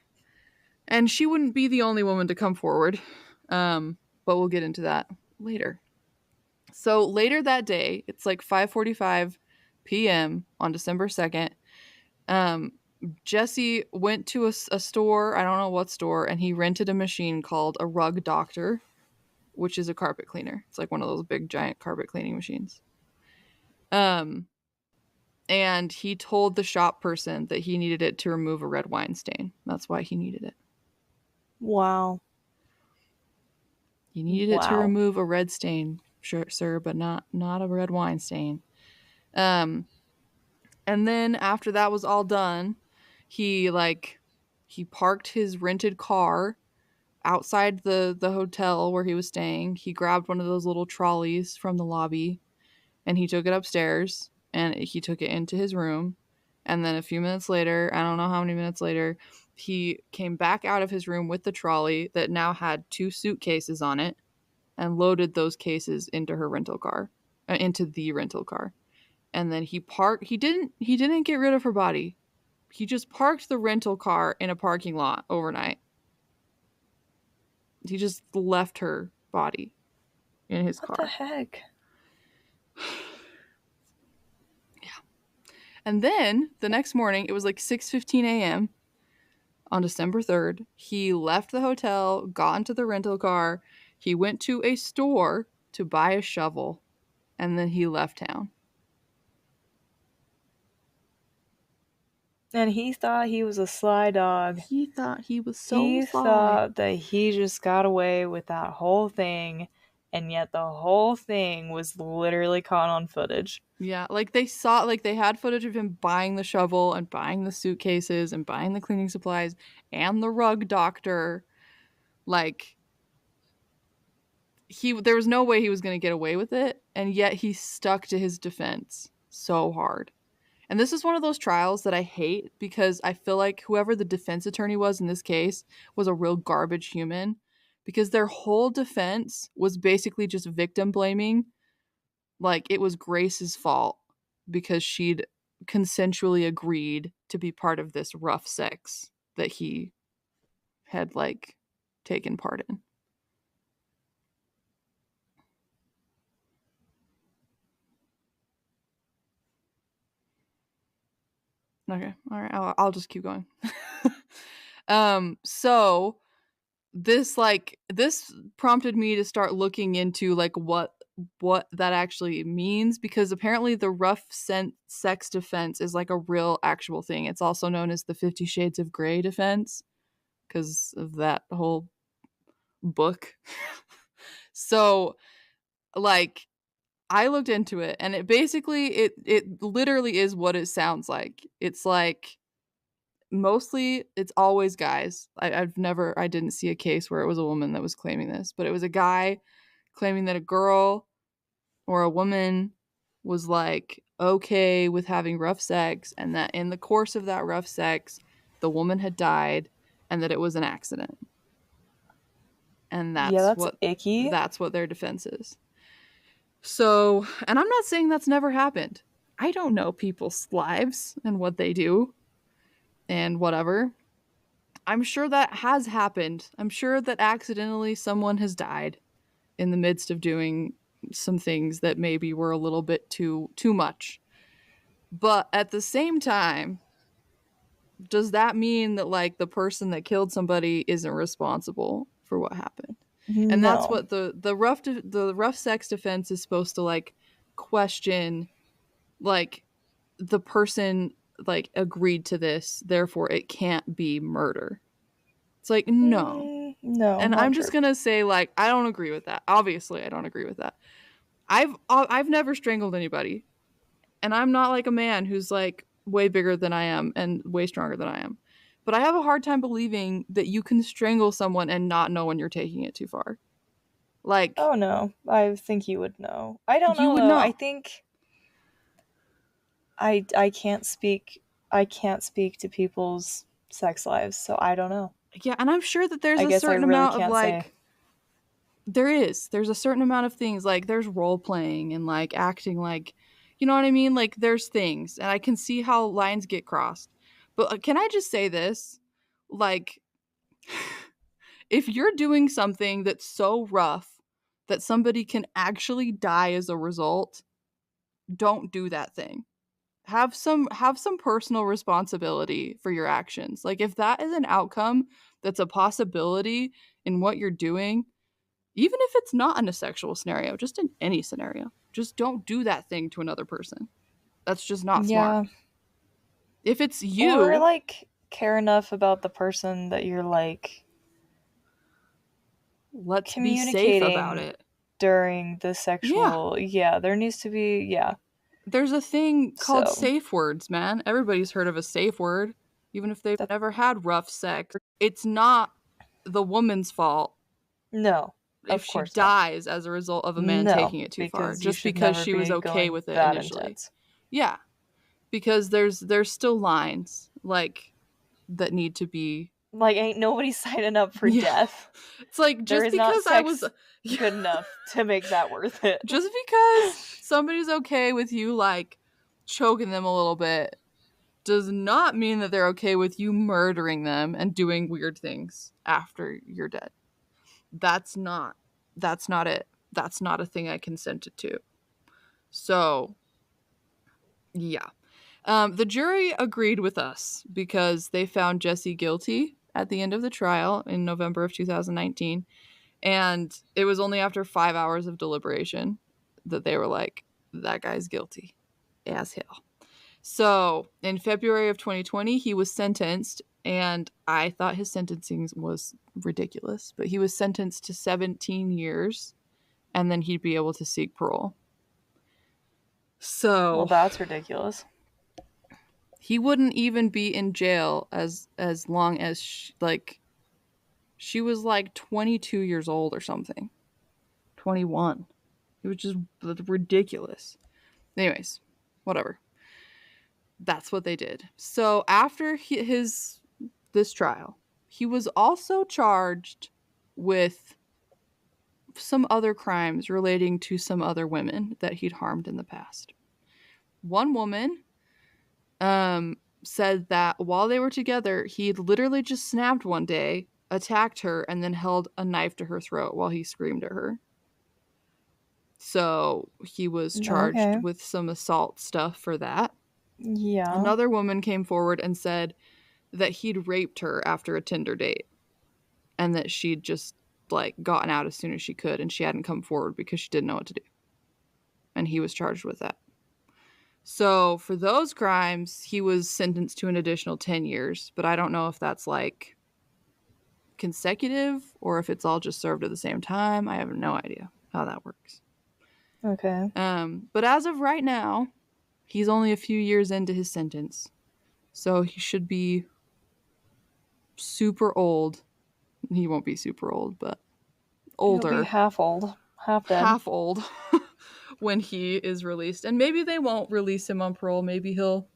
And she wouldn't be the only woman to come forward. But we'll get into that later. So, later that day, it's like 5:45 p.m. on December 2nd. Um, Jesse went to a store, I don't know what store, and he rented a machine called a rug doctor, which is a carpet cleaner. It's like one of those big giant carpet cleaning machines. Um, and he told the shop person that he needed it to remove a red wine stain. That's why he needed it. Wow. He needed it to Wow. remove a red stain, sure, sir, but not a red wine stain. Um, and then after that was all done, he like he parked his rented car outside the hotel where he was staying. He grabbed one of those little trolleys from the lobby, and he took it upstairs, and he took it into his room. And then a few minutes later, I don't know how many minutes later, he came back out of his room with the trolley that now had 2 suitcases on it, and loaded those cases into her rental car, into the rental car. And then he didn't get rid of her body. He just parked the rental car in a parking lot overnight. He just left her body in his What the car. heck? And then the next morning, it was like 6:15 a.m. on December 3rd. He left the hotel, got into the rental car. He went to a store to buy a shovel, and then he left town. And he thought he was a sly dog. He thought he was so He sly. thought that he just got away with that whole thing, and yet the whole thing was literally caught on footage. Yeah, like they saw, like they had footage of him buying the shovel and buying the suitcases and buying the cleaning supplies and the rug doctor. Like there was no way he was going to get away with it, and yet he stuck to his defense so hard. And this is one of those trials that I hate because I feel like whoever the defense attorney was in this case was a real garbage human, because their whole defense was basically just victim blaming. Like it was Grace's fault because she'd consensually agreed to be part of this rough sex that he had like taken part in. Okay, all right, I'll just keep going. So this prompted me to start looking into like what that actually means, because apparently the rough sex defense is like a real actual thing. It's also known as the 50 Shades of Grey defense because of that whole book. So like I looked into it, and it literally is what it sounds like. It's like mostly it's always guys. I didn't see a case where it was a woman that was claiming this, but it was a guy claiming that a girl or a woman was like okay with having rough sex, and that in the course of that rough sex the woman had died and that it was an accident. And Yeah, that's icky. that's what their defense is. So, and I'm not saying that's never happened. I don't know people's lives and what they do and whatever. I'm sure that has happened. I'm sure that accidentally someone has died in the midst of doing some things that maybe were a little bit too much. But at the same time, does that mean that like the person that killed somebody isn't responsible for what happened? And that's No. what the rough sex defense is supposed to like question, like the person like agreed to this, therefore it can't be murder. It's like no. No, And not I'm true. just going to say like I don't agree with that. Obviously, I don't agree with that. I've never strangled anybody. And I'm not like a man who's like way bigger than I am and way stronger than I am. But I have a hard time believing that you can strangle someone and not know when you're taking it too far. Like, Oh no, I think you would know. I don't you know would though. I know. think I can't speak to people's sex lives, so I don't know. Yeah, and I'm sure that there's I a guess I certain really amount of can't say. like there's a certain amount of things like there's role playing and like acting like you know what I mean? Like there's things and I can see how lines get crossed. But can I just say this? Like if you're doing something that's so rough that somebody can actually die as a result, don't do that thing. Have some personal responsibility for your actions. Like if that is an outcome that's a possibility in what you're doing, even if it's not in a sexual scenario, just in any scenario, just don't do that thing to another person. That's just not smart. Yeah. If it's Or you, like care enough about the person that you're like let's be safe about communicating it. during the Yeah. sexual. Yeah, there needs to be, yeah. There's a thing called So, safe words, man. Everybody's heard of a safe word, even if they've that never had rough sex. It's not the woman's fault no. if Of she course not. dies as a result of a man No, taking it too far, because you just should because never she was be okay going with it that initially. intense. Yeah, because there's still lines like that need to be. Like, ain't nobody signing up for Yeah, death. it's like There just is not because I was sex good enough to make that worth it. just because somebody's okay with you like choking them a little bit does not mean that they're okay with you murdering them and doing weird things after you're dead. That's not that's not it. That's not a thing I consented to. So, yeah. The jury agreed with us because they found Jesse guilty at the end of the trial in November of 2019. And it was only after 5 hours of deliberation that they were like, that guy's guilty as hell. So in February of 2020, he was sentenced, and I thought his sentencing was ridiculous, but he was sentenced to 17 years, and then he'd be able to seek parole. Well, So that's ridiculous. he wouldn't even be in jail as long as she was like 22 years old or something. 21. It was just ridiculous. Anyways, whatever. That's what they did. So after his this trial, he was also charged with some other crimes relating to some other women that he'd harmed in the past. One woman said that while they were together, he'd literally just snapped one day, attacked her, and then held a knife to her throat while he screamed at her. So he was charged Okay. with some assault stuff for that. Yeah. Another woman came forward and said that he'd raped her after a Tinder date and that she'd just like gotten out as soon as she could and she hadn't come forward because she didn't know what to do. And he was charged with that. So for those crimes, he was sentenced to an additional 10 years, but I don't know if that's like consecutive or if it's all just served at the same time. I have no idea how that works. Okay. But as of right now, he's only a few years into his sentence. So he should be super old. He won't be super old, but He'll be older, half old, half dead. half old when he is released. And maybe they won't release him on parole. Maybe he'll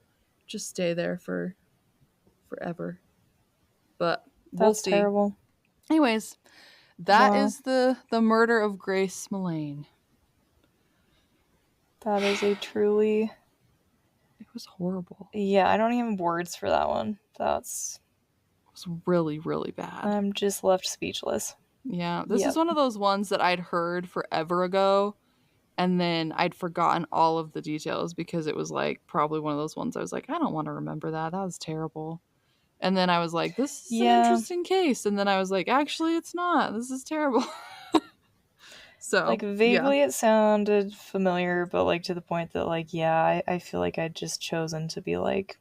just stay there for forever. but we'll That's see. terrible. Anyways, that Wow. is the murder of Grace Millane. That is a truly... It was horrible. Yeah, I don't even have words for that one. That's... It was really, really bad. I'm just left speechless. Yeah, this is Yep. one of those ones that I'd heard forever ago, and then I'd forgotten all of the details because it was like probably one of those ones I was like, I don't want to remember that. That was terrible. And then I was like, this is an Yeah, interesting case. And then I was like, actually, it's not. This is terrible. So, like yeah, vaguely it sounded familiar, but like to the point that like, yeah, I feel like I'd just chosen to be like,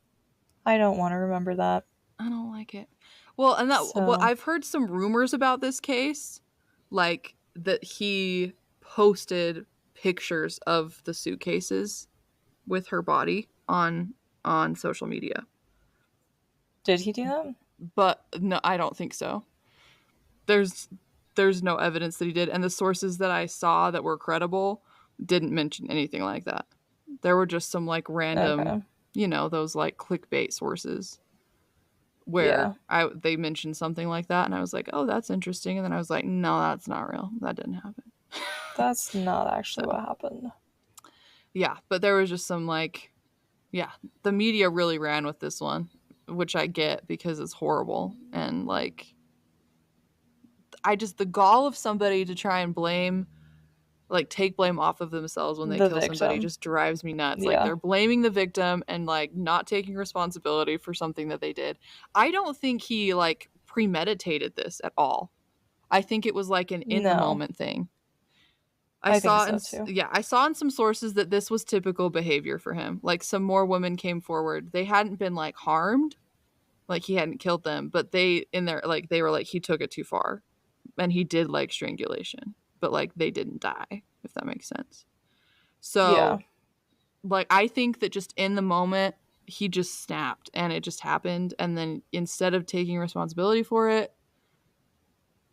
I don't want to remember that. I don't like it. Well, and that well, So, I've heard some rumors about this case, like that he posted pictures of the suitcases with her body on social media. did he do that? But no, I don't think so. There's there's no evidence that he did, and the sources that I saw that were credible didn't mention anything like that. There were just some like random, Okay. those like clickbait sources where Yeah. they mentioned something like that, and I was like, "Oh, that's interesting," and then I was like, "No, that's not real. That didn't happen." That's not So actually what happened. yeah, but there was just some like, yeah, the media really ran with this one, which I get because it's horrible and like the gall of somebody to try and take blame off of themselves when they The kill somebody victim. just drives me nuts. Like Yeah. they're blaming the victim and like not taking responsibility for something that they did. I don't think he like premeditated this at all. I think it was like an in the No. moment thing. I think so too. I saw in some sources that this was typical behavior for him. Like some more women came forward. They hadn't been like harmed, like he hadn't killed them, but they were like he took it too far. And he did like strangulation, but like they didn't die, if that makes sense. Yeah. So, like I think that just in the moment he just snapped and it just happened, and then instead of taking responsibility for it,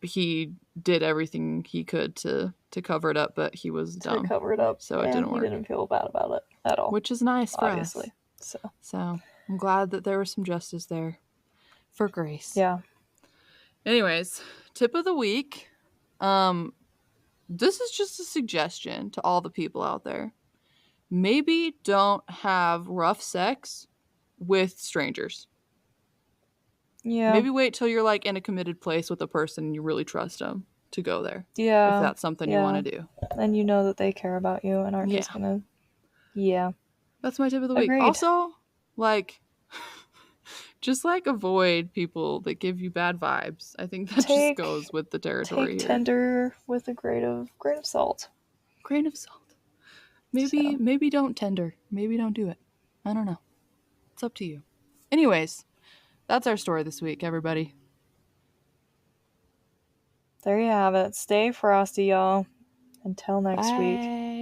he did everything he could to cover it up, but he was To dumb. cover it up. So it And didn't he work, didn't feel bad about it at all. which is nice for us. Obviously. So, So, I'm glad that there was some justice there for Grace. yeah. Anyways, tip of the week. Um this is just a suggestion to all the people out there. Maybe don't have rough sex with strangers. Yeah. Maybe wait till you're like in a committed place with a person and you really trust them to go there. If Yeah. that's something you want Yeah. to do. And you know that they care about you and aren't Yeah. just gonna... Yeah. That's my tip of the week. Agreed. Also, like just like avoid people that give you bad vibes. I think that just Take goes with the territory take here. Tinder with a grain of salt. Grain of salt. So, Maybe don't tender. Maybe don't do it. I don't know. It's up to you. Anyways, that's our story this week, everybody. there you have it. Stay frosty, y'all. Until next week. Bye.